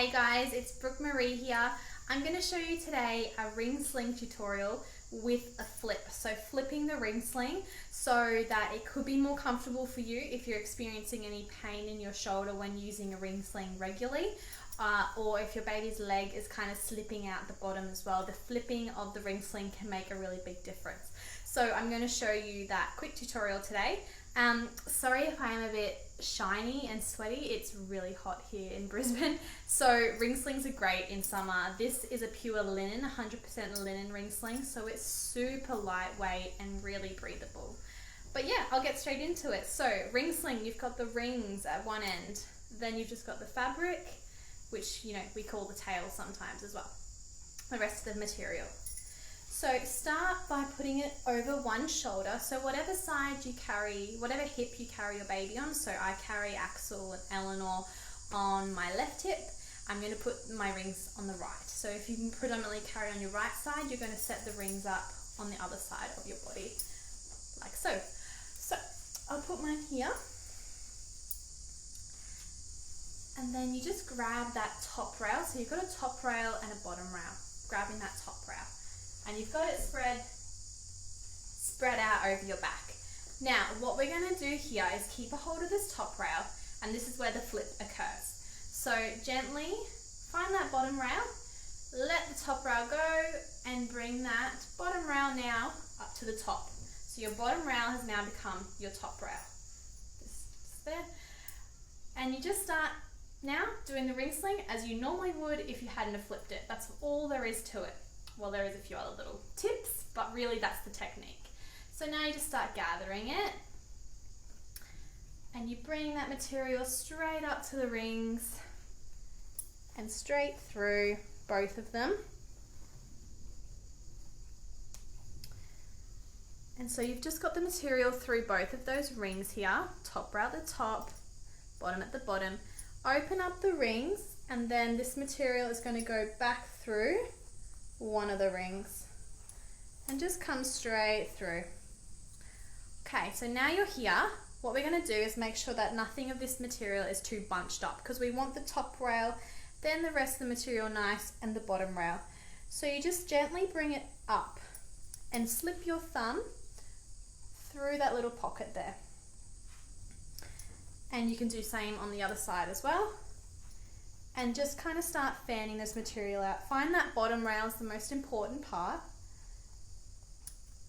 Hey guys, it's Brooke Marie here. I'm going to show you today a ring sling tutorial with a flip. So flipping the ring sling so that it could be more comfortable for you if you're experiencing any pain in your shoulder when using a ring sling regularly. Or if your baby's leg is kind of slipping out the bottom as well, the flipping of the ring sling can make a really big difference. So I'm going to show you that quick tutorial today. Sorry if I am a bit shiny and sweaty, it's really hot here in Brisbane. So ring slings are great in summer. This is a pure linen, 100% linen ring sling, so it's super lightweight and really breathable. But yeah, I'll get straight into it. So ring sling, you've got the rings at one end, then you've just got the fabric, which we call the tail sometimes as well, the rest of the material. So start by putting it over one shoulder. So whatever side you carry, whatever hip you carry your baby on, so I carry Axel and Eleanor on my left hip, I'm going to put my rings on the right. So if you predominantly carry on your right side, you're going to set the rings up on the other side of your body, like so. So I'll put mine here. And then you just grab that top rail. So you've got a top rail and a bottom rail, grabbing that top rail. And you've got it spread out over your back. Now, what we're going to do here is keep a hold of this top rail, and this is where the flip occurs. So gently find that bottom rail, let the top rail go, and bring that bottom rail now up to the top. So your bottom rail has now become your top rail. Just there. And you just start now doing the ring sling as you normally would if you hadn't have flipped it. That's all there is to it. Well, there is a few other little tips, but really that's the technique. So now you just start gathering it, and you bring that material straight up to the rings and straight through both of them. And so you've just got the material through both of those rings here, top rail at the top, bottom at the bottom. Open up the rings, and then this material is going to go back through one of the rings and just come straight through. Okay, so now you're here. What we're going to do is make sure that nothing of this material is too bunched up, because we want the top rail, then the rest of the material nice, and the bottom rail. So you just gently bring it up and slip your thumb through that little pocket there. And you can do same on the other side as well. And just kind of start fanning this material out. Find that bottom rail is the most important part.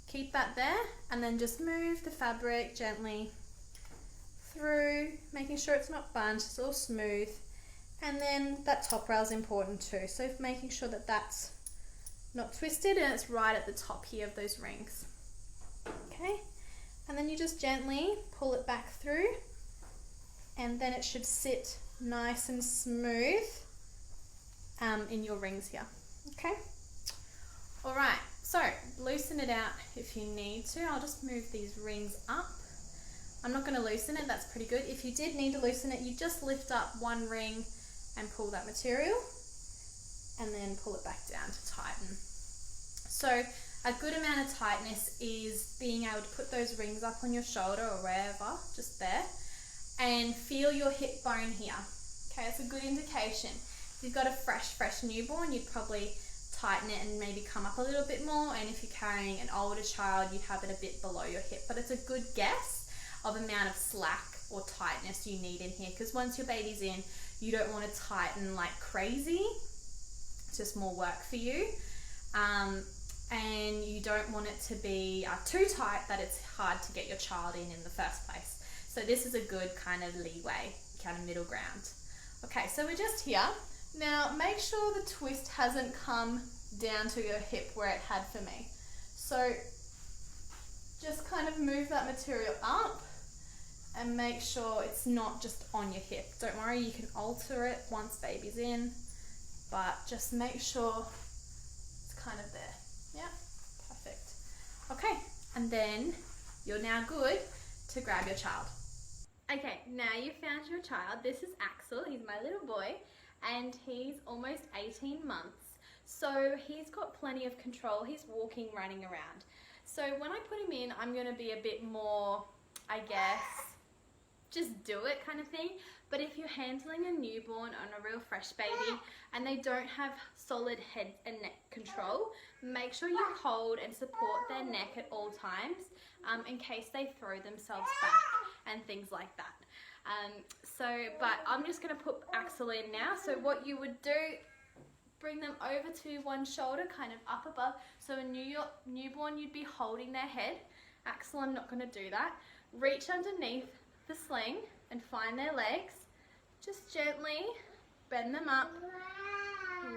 Keep that there, and then just move the fabric gently through, making sure it's not bunched, it's all smooth. And then that top rail is important too, so making sure that that's not twisted and it's right at the top here of those rings. Okay, and then you just gently pull it back through, and then it should sit nice and smooth in your rings here. Okay, all right, so loosen it out if you need to. I'll just move these rings up. I'm not going to loosen it, that's pretty good. If you did need to loosen it, you just lift up one ring and pull that material, and then pull it back down to tighten. So a good amount of tightness is being able to put those rings up on your shoulder or wherever, just there, and feel your hip bone here. Okay, that's a good indication. If you've got a fresh newborn, you'd probably tighten it and maybe come up a little bit more, and if you're carrying an older child, you'd have it a bit below your hip. But it's a good guess of amount of slack or tightness you need in here, because once your baby's in, you don't want to tighten like crazy. It's just more work for you. And you don't want it to be too tight that it's hard to get your child in the first place. So this is a good kind of leeway, kind of middle ground. Okay, so we're just here. Now make sure the twist hasn't come down to your hip where it had for me. So just kind of move that material up and make sure it's not just on your hip. Don't worry, you can alter it once baby's in, but just make sure it's kind of there. Yeah, perfect. Okay, and then you're now good to grab your child. Okay, now you've found your child. This is Axel, he's my little boy, and he's almost 18 months. So he's got plenty of control. He's walking, running around. So when I put him in, I'm gonna be a bit more, I guess, just do it kind of thing. But if you're handling a newborn and a real fresh baby and they don't have solid head and neck control, make sure you hold and support their neck at all times in case they throw themselves back and things like that. But I'm just going to put Axel in now. So what you would do, bring them over to one shoulder, kind of up above. So a newborn, you'd be holding their head. Axel, I'm not going to do that. Reach underneath the sling and find their legs. Just gently bend them up.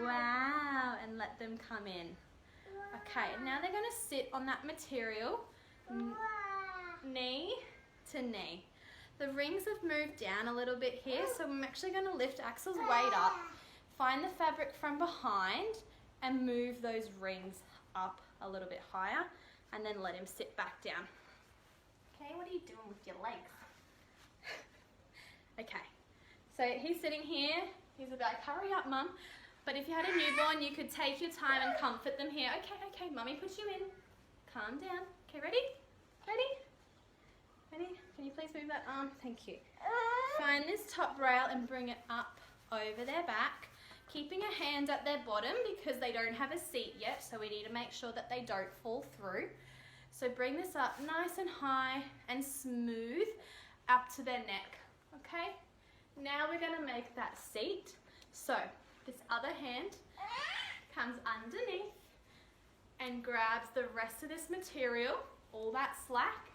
Wow, and let them come in. Okay, now they're going to sit on that material, knee to knee. The rings have moved down a little bit here, so I'm actually going to lift Axel's weight up, find the fabric from behind and move those rings up a little bit higher, and then let him sit back down. Okay, what are you doing with your legs? Okay, so he's sitting here. He's like, hurry up, Mum. But if you had a newborn, you could take your time and comfort them here. Okay, Mummy puts you in. Calm down. Okay, ready? Ready? Ready? Can you please move that arm? Thank you. Find this top rail and bring it up over their back, keeping a hand at their bottom because they don't have a seat yet, so we need to make sure that they don't fall through. So bring this up nice and high and smooth up to their neck. Okay, now we're going to make that seat. So this other hand comes underneath and grabs the rest of this material, all that slack,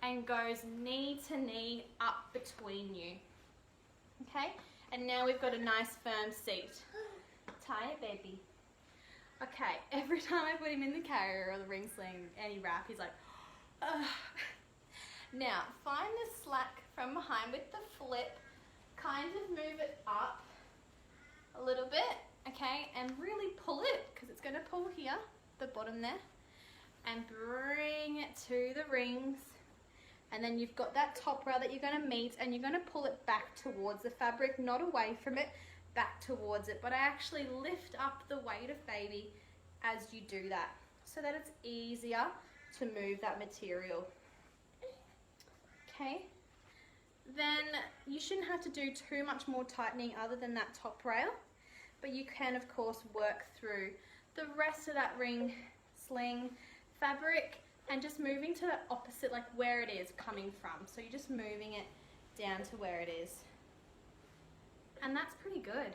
and goes knee to knee up between you. Okay, and now we've got a nice firm seat. Tie it, baby. Okay, every time I put him in the carrier or the ring sling, any wrap, he's like, ugh. Now, find the slack from behind with the flip, kind of move it up a little bit, okay, and really pull it, because it's going to pull here, the bottom there, and bring it to the rings, and then you've got that top rail that you're going to meet, and you're going to pull it back towards the fabric, not away from it, back towards it, but I actually lift up the weight of baby as you do that, so that it's easier to move that material. Okay, then you shouldn't have to do too much more tightening other than that top rail, but you can of course work through the rest of that ring sling fabric and just moving to the opposite, like where it is coming from. So you're just moving it down to where it is. And that's pretty good.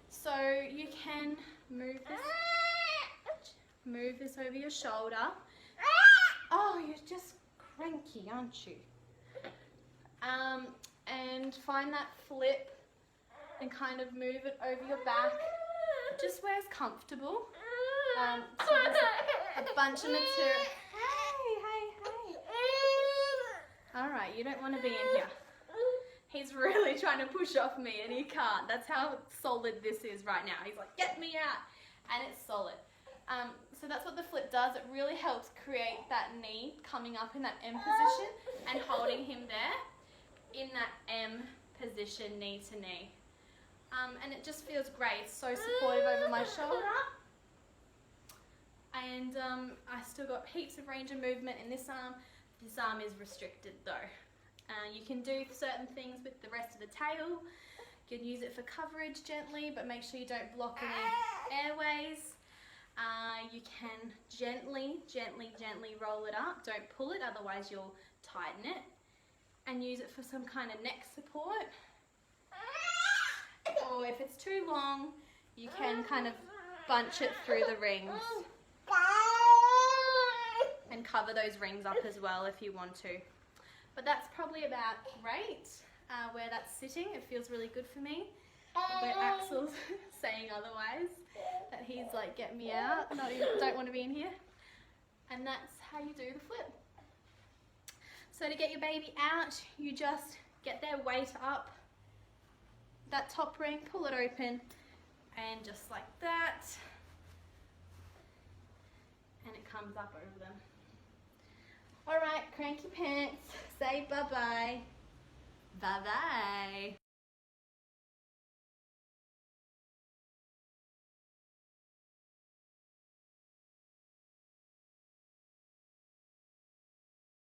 So you can move this over your shoulder. Oh, you're just cranky, aren't you? And find that flip and kind of move it over your back, just where it's comfortable. So there's a bunch of material. Hey. All right, you don't want to be in here. He's really trying to push off me and he can't. That's how solid this is right now. He's like, get me out. And it's solid. So that's what the flip does. It really helps create that knee coming up in that M position and holding him there in that M position, knee to knee. And it just feels great. It's so supportive over my shoulder. And I still got heaps of range of movement in this arm. This arm is restricted though. You can do certain things with the rest of the tail. You can use it for coverage gently, but make sure you don't block any airways. You can gently roll it up. Don't pull it, otherwise you'll tighten it. And use it for some kind of neck support. Or if it's too long, you can kind of bunch it through the rings. And cover those rings up as well if you want to. But that's probably about great where that's sitting. It feels really good for me. Where Axel's saying otherwise, that he's like, get me out, don't want to be in here. And that's how you do the flip. So to get your baby out, you just get their weight up, that top ring, pull it open, and just like that, and it comes up over them. All right, cranky pants, say bye-bye. Bye-bye.